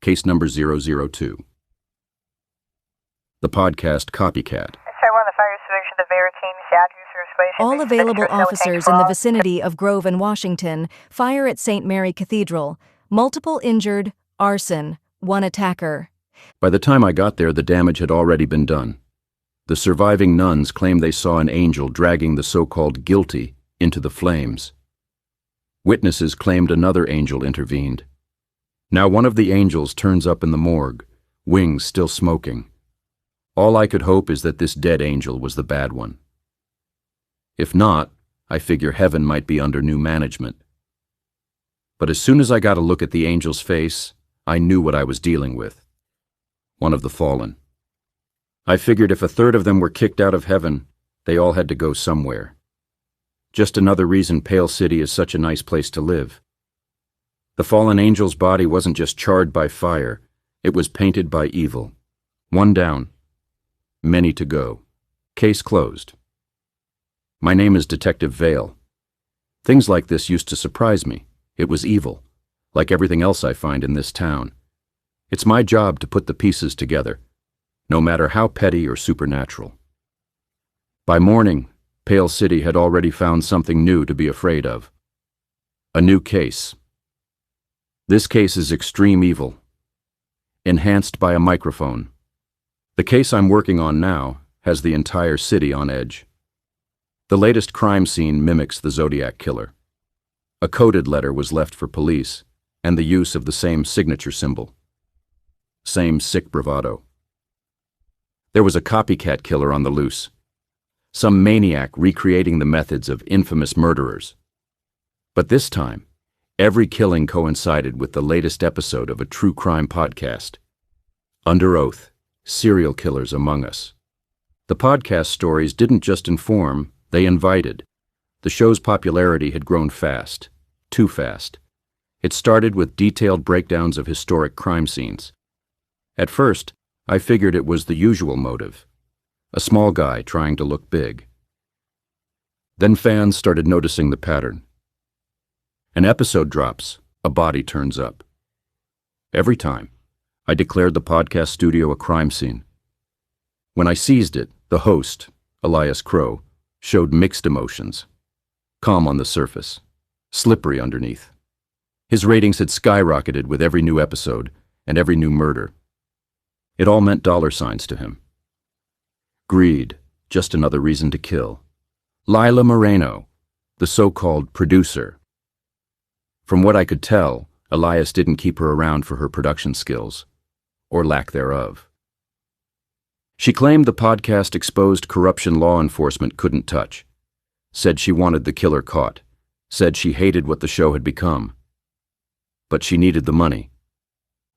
Case number 002. The podcast Copycat. All available officers in the vicinity of Grove and Washington, fire at St. Mary Cathedral, multiple injured, arson, one attacker. By the time I got there, the damage had already been done. The surviving nuns claimed they saw an angel dragging the so-called guilty into the flames. Witnesses claimed another angel intervened. Now one of the angels turns up in the morgue, wings still smoking. All I could hope is that this dead angel was the bad one. If not, I figure heaven might be under new management. But as soon as I got a look at the angel's face, I knew what I was dealing with. One of the fallen. I figured if a third of them were kicked out of heaven, they all had to go somewhere. Just another reason Pale City is such a nice place to live. The fallen angel's body wasn't just charred by fire, it was painted by evil. One down. Many to go. Case closed. My name is Detective Vale. Things like this used to surprise me. It was evil, like everything else I find in this town. It's my job to put the pieces together, no matter how petty or supernatural. By morning, Pale City had already found something new to be afraid of. A new case. This case is extreme evil, enhanced by a microphone. The case I'm working on now has the entire city on edge. The latest crime scene mimics the Zodiac killer. A coded letter was left for police, and the use of the same signature symbol. Same sick bravado. There was a copycat killer on the loose. Some maniac recreating the methods of infamous murderers. But this time, every killing coincided with the latest episode of a true crime podcast. Under oath, serial killers among us. The podcast stories didn't just inform, they invited. The show's popularity had grown fast, too fast. It started with detailed breakdowns of historic crime scenes. At first, I figured it was the usual motive, a small guy trying to look big. Then fans started noticing the pattern. An episode drops, a body turns up. Every time, I declared the podcast studio a crime scene. When I seized it, the host, Elias Crow, showed mixed emotions. Calm on the surface, slippery underneath. His ratings had skyrocketed with every new episode and every new murder. It all meant dollar signs to him. Greed, just another reason to kill. Lila Moreno, the so-called producer. From what I could tell, Elias didn't keep her around for her production skills, or lack thereof. She claimed the podcast exposed corruption law enforcement couldn't touch, said she wanted the killer caught, said she hated what the show had become. But she needed the money.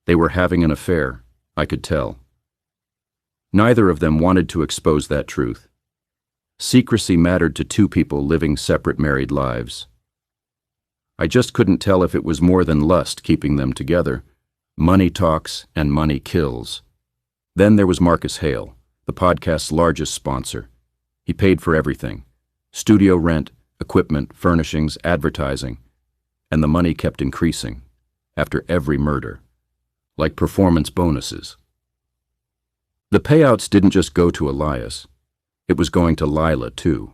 They were having an affair, I could tell. Neither of them wanted to expose that truth. Secrecy mattered to two people living separate married lives. I just couldn't tell if it was more than lust keeping them together. Money talks and money kills. Then there was Marcus Hale, the podcast's largest sponsor. He paid for everything. Studio rent, equipment, furnishings, advertising. And the money kept increasing, after every murder. Like performance bonuses. The payouts didn't just go to Elias. It was going to Lila, too.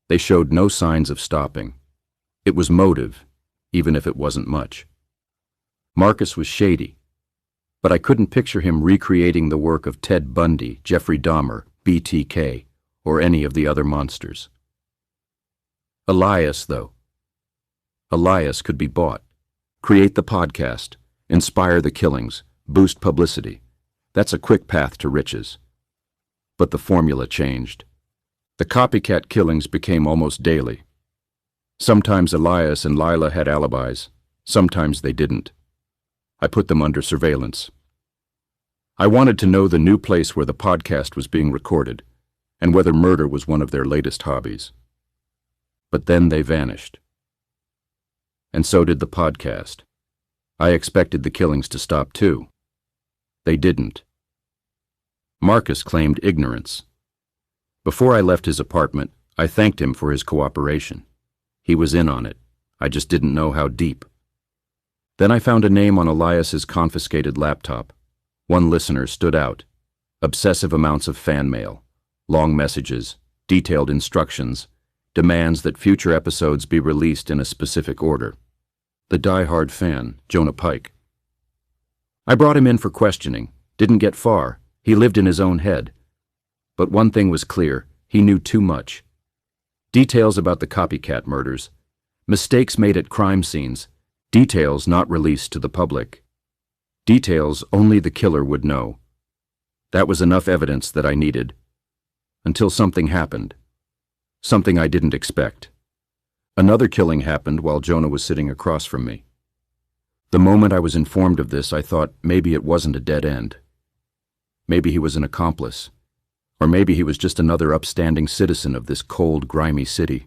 They showed no signs of stopping. It was motive, even if it wasn't much. Marcus was shady, but I couldn't picture him recreating the work of Ted Bundy, Jeffrey Dahmer, BTK, or any of the other monsters. Elias, though. Elias could be bought. Create the podcast, inspire the killings, boost publicity. That's a quick path to riches. But the formula changed. The copycat killings became almost daily. Sometimes Elias and Lila had alibis, sometimes they didn't. I put them under surveillance. I wanted to know the new place where the podcast was being recorded, and whether murder was one of their latest hobbies. But then they vanished. And so did the podcast. I expected the killings to stop too. They didn't. Marcus claimed ignorance. Before I left his apartment, I thanked him for his cooperation. He was in on it. I just didn't know how deep. Then I found a name on Elias's confiscated laptop. One listener stood out. Obsessive amounts of fan mail, long messages, detailed instructions, demands that future episodes be released in a specific order. The die-hard fan, Jonah Pike. I brought him in for questioning. Didn't get far. He lived in his own head. But one thing was clear. He knew too much. Details about the Copycat murders. Mistakes made at crime scenes. Details not released to the public. Details only the killer would know. That was enough evidence that I needed. Until something happened. Something I didn't expect. Another killing happened while Jonah was sitting across from me. The moment I was informed of this, I thought maybe it wasn't a dead end. Maybe he was an accomplice. Or maybe he was just another upstanding citizen of this cold, grimy city.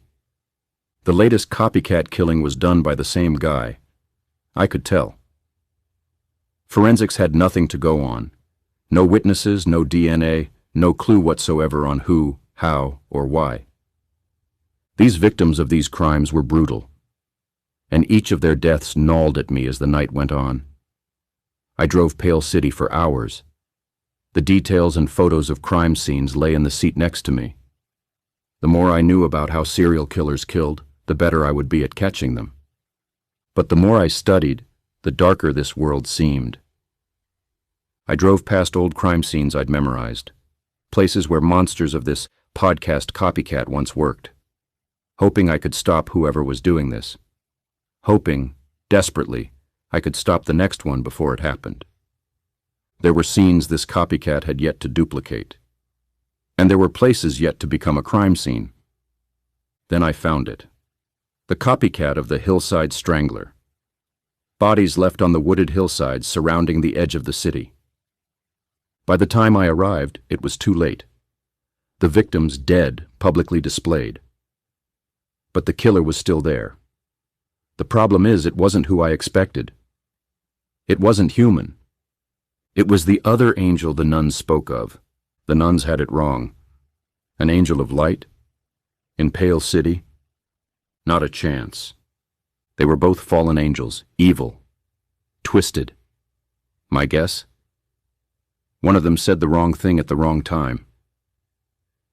The latest Copycat killing was done by the same guy. I could tell. Forensics had nothing to go on. No witnesses, no DNA, no clue whatsoever on who, how, or why. These victims of these crimes were brutal, and each of their deaths gnawed at me as the night went on. I drove Pale City for hours. The details and photos of crime scenes lay in the seat next to me. The more I knew about how serial killers killed, the better I would be at catching them. But the more I studied, the darker this world seemed. I drove past old crime scenes I'd memorized, places where monsters of this podcast Copycat once worked, hoping I could stop whoever was doing this, hoping, desperately, I could stop the next one before it happened. There were scenes this Copycat had yet to duplicate, and there were places yet to become a crime scene. Then I found it. The Copycat of the Hillside Strangler. Bodies left on the wooded hillsides surrounding the edge of the city. By the time I arrived, it was too late. The victims dead, publicly displayed. But the killer was still there. The problem is, it wasn't who I expected. It wasn't human. It was the other angel the nuns spoke of. The nuns had it wrong. An angel of light? In Pale City? Not a chance. They were both fallen angels, evil, twisted. My guess? One of them said the wrong thing at the wrong time.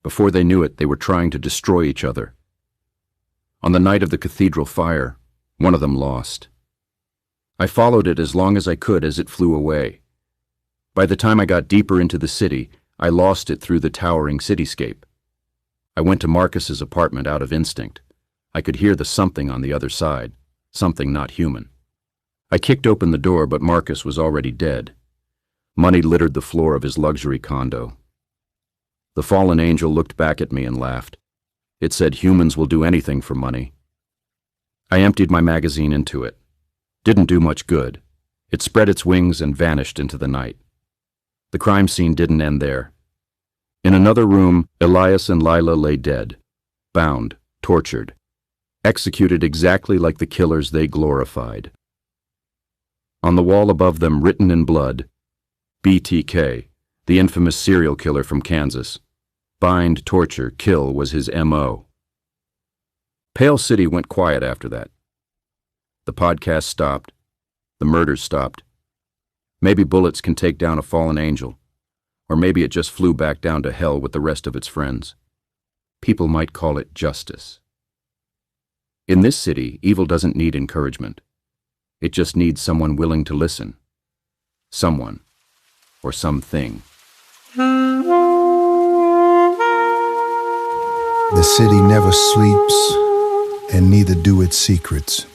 Before they knew it, they were trying to destroy each other. On the night of the cathedral fire, one of them lost. I followed it as long as I could as it flew away. By the time I got deeper into the city, I lost it through the towering cityscape. I went to Marcus's apartment out of instinct. I could hear the something on the other side, something not human. I kicked open the door, but Marcus was already dead. Money littered the floor of his luxury condo. The fallen angel looked back at me and laughed. It said humans will do anything for money. I emptied my magazine into it. Didn't do much good. It spread its wings and vanished into the night. The crime scene didn't end there. In another room, Elias and Lila lay dead, bound, tortured, executed exactly like the killers they glorified. On the wall above them, written in blood, BTK, the infamous serial killer from Kansas. Bind, torture, kill was his M.O. Pale City went quiet after that. The podcast stopped. The murders stopped. Maybe bullets can take down a fallen angel, or maybe it just flew back down to hell with the rest of its friends. People might call it justice. In this city, evil doesn't need encouragement. It just needs someone willing to listen. Someone, or something. The city never sleeps, and neither do its secrets.